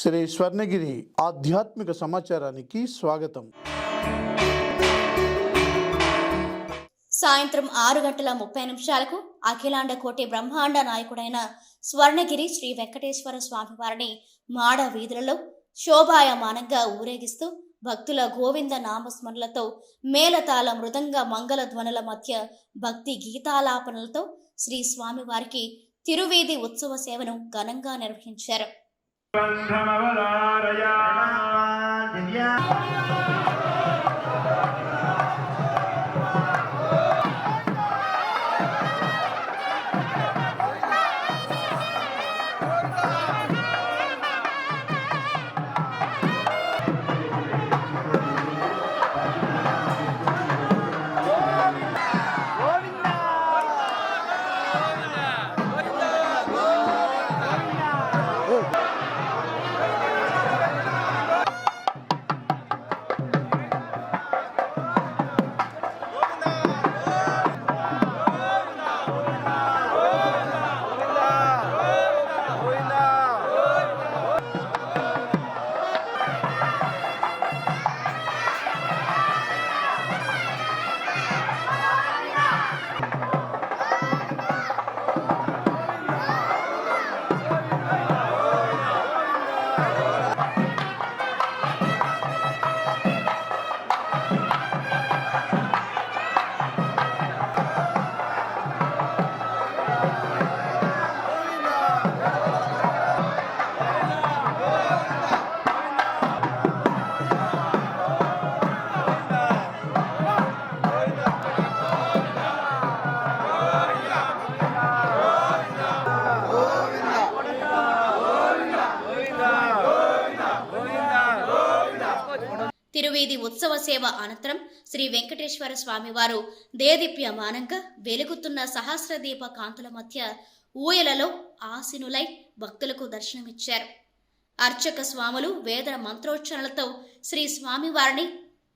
శ్రీ స్వర్ణగిరి ఆధ్యాత్మిక సమాచారానికి స్వాగతం. సాయంత్రం 6:30 అఖిలాండ కోటి బ్రహ్మాండ నాయకుడైన స్వర్ణగిరి శ్రీ వెంకటేశ్వర స్వామివారిని మాడ వీధులలో శోభాయమానంగా ఊరేగిస్తూ భక్తుల గోవింద నామస్మరణలతో మేళతాళ మృదంగ మంగళ ధ్వనుల మధ్య భక్తి గీతాలాపనలతో శ్రీ స్వామివారికి తిరువీధి ఉత్సవ సేవను ఘనంగా నిర్వహించారు. తిరువీధి ఉత్సవ సేవ అనంతరం శ్రీ వెంకటేశ్వర స్వామివారు దేదీప్యమానంగా వెలుగుతున్న సహస్రదీప కాంతుల మధ్య ఊయలలో ఆసీనులై భక్తులకు దర్శనమిచ్చారు. అర్చక స్వాములు వేద మంత్రోచ్చరణలతో శ్రీ స్వామివారిని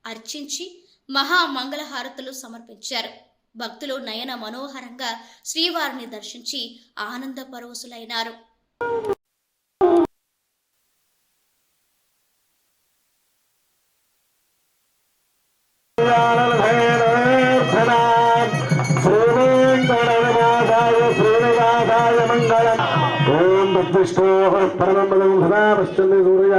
అర్చించి మహామంగళహారతులు సమర్పించారు. భక్తులు నయన మనోహరంగా శ్రీవారిని దర్శించి ఆనంద పరవశులైనారు. ओम विष्णु परम पदम सदा पश्चिम सूर्य